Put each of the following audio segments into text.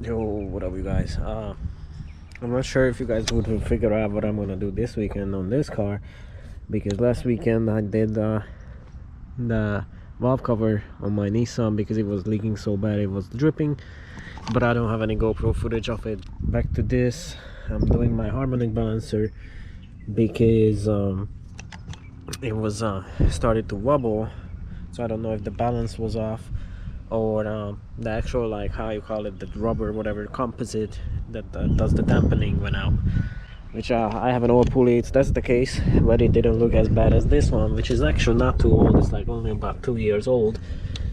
Yo, what up you guys? I'm not sure if you guys would figure out what I'm gonna do this weekend on this car, because last weekend I did the valve cover on my Nissan because it was leaking so bad, it was dripping, but I don't have any GoPro footage of it. Back to this, I'm doing my harmonic balancer because it was started to wobble, so I don't know if the balance was off or the actual, like, how you call it, the rubber, whatever, composite that does the dampening went out, which I have an old pulley, that's the case, but it didn't look as bad as this one, which is actually not too old. It's like only about 2 years old,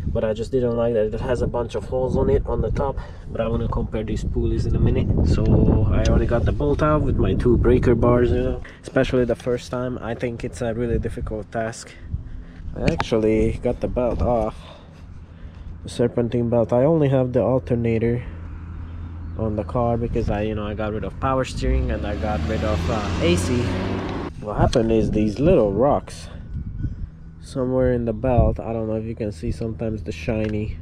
but I just didn't like that it has a bunch of holes on it on the top. But I want to compare these pulleys in a minute. So I already got the bolt out with my 2 breaker bars, you know, especially the first time. I think it's a really difficult task. I actually got the belt off, the serpentine belt. I only have the alternator on the car because I got rid of power steering and I got rid of AC. What happened is these little rocks somewhere in the belt, I don't know if you can see sometimes the shiny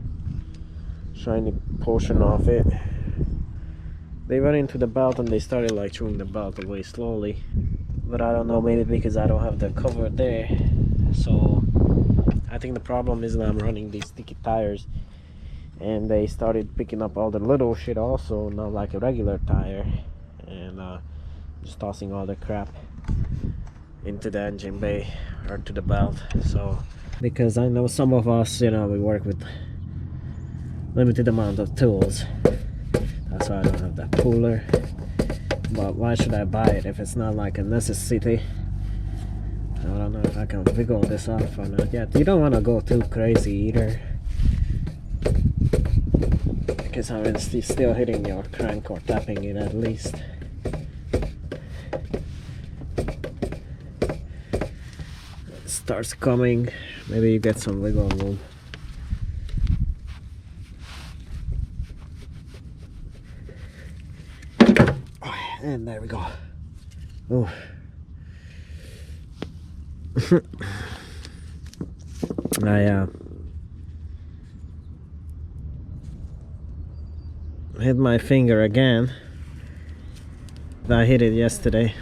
portion of it, they went into the belt and they started like throwing the belt away slowly. But I don't know, maybe because I don't have the cover there. So I think the problem is that I'm running these sticky tires and they started picking up all the little shit also, not like a regular tire, and just tossing all the crap into the engine bay or to the belt. So because I know some of us, we work with limited amount of tools, that's why I don't have that puller. But why should I buy it if it's not like a necessity? I don't know if I can wiggle this off or not yet. You don't want to go too crazy either, because I'm still hitting your crank or tapping it at least. It starts coming, maybe you get some wiggle room. And there we go. Oh. I hit my finger again. I hit it yesterday,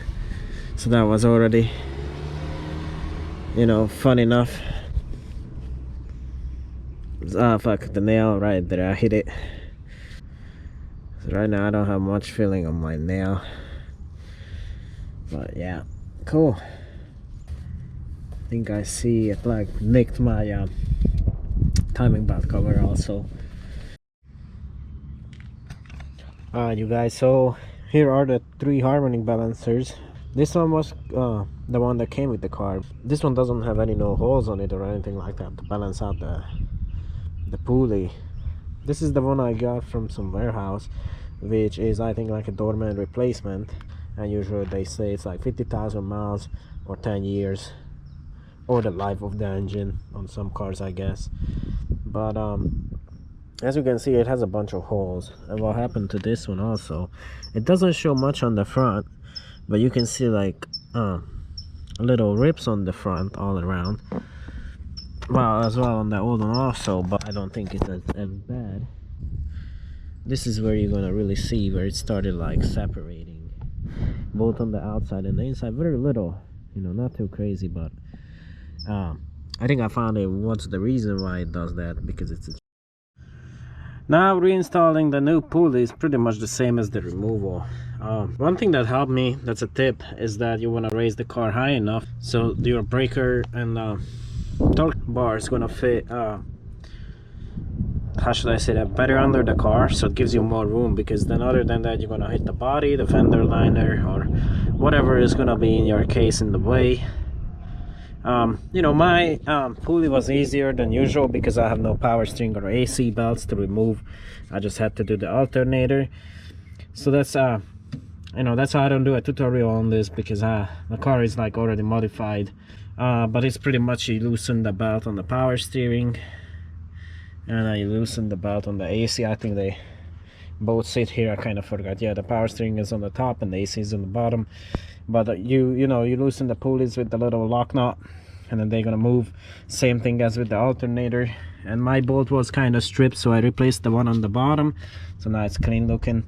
so that was already, fun enough. Fuck, the nail right there, I hit it. So right now I don't have much feeling on my nail, but yeah, cool. I think I see it like nicked my timing belt cover also. Alright you guys, so here are the 3 harmonic balancers. This one was the one that came with the car. This one doesn't have any holes on it or anything like that to balance out the pulley. This is the one I got from some warehouse, which is, I think, like a doorman replacement, and usually they say it's like 50,000 miles or 10 years, or the life of the engine on some cars, I guess. But as you can see, it has a bunch of holes. And what happened to this one also, it doesn't show much on the front, but you can see like little rips on the front all around. Well, as well on the old one also, but I don't think it's as bad. This is where you're gonna really see where it started like separating, both on the outside and the inside. Very little, not too crazy, but I think I found it. What's the reason why it does that? Because it's now reinstalling the new pulley is pretty much the same as the removal. One thing that helped me, that's a tip, is that you want to raise the car high enough so your breaker and torque bar is gonna fit, how should I say that, better under the car, so it gives you more room. Because then other than that, you're gonna hit the body, the fender liner, or whatever is gonna be in your case in the way. My pulley was easier than usual because I have no power steering or AC belts to remove. I just had to do the alternator. So that's that's why I don't do a tutorial on this, because the car is like already modified. But it's pretty much, you loosen the belt on the power steering and you loosen the belt on the AC. I think they both sit here. I kind of forgot. Yeah, the power steering is on the top and the AC is on the bottom. But you loosen the pulleys with the little lock nut, and then they're gonna move. Same thing as with the alternator. And my bolt was kind of stripped, so I replaced the one on the bottom, so now it's clean looking.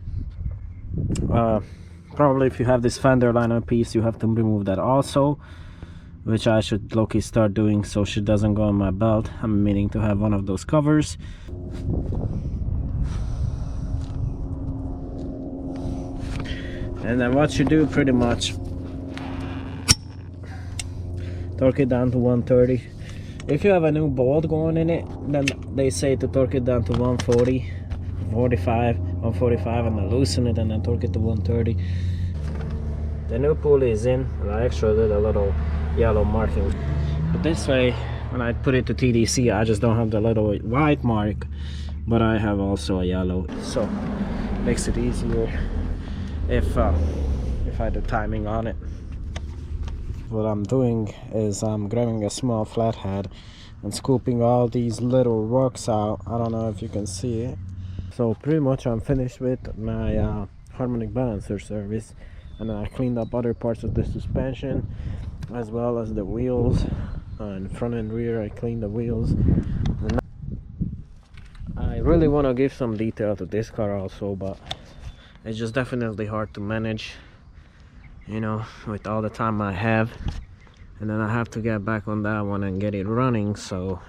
Probably if you have this fender liner piece, you have to remove that also, which I should low-key start doing so shit doesn't go on my belt. I'm meaning to have one of those covers. And then what you do, pretty much torque it down to 130. If you have a new bolt going in it, then they say to torque it down to 140, 145, and then loosen it and then torque it to 130. The new pulley is in, and I actually did a little yellow marking. But this way, when I put it to TDC, I just don't have the little white mark, but I have also a yellow, so makes it easier if I do timing on it. What I'm doing is I'm grabbing a small flathead and scooping all these little rocks out. I don't know if you can see it. So pretty much I'm finished with my harmonic balancer service, and then I cleaned up other parts of the suspension as well as the wheels, and front and rear I cleaned the wheels. And I really want to give some detail to this car also, but it's just definitely hard to manage, you know, with all the time I have, and then I have to get back on that one and get it running. So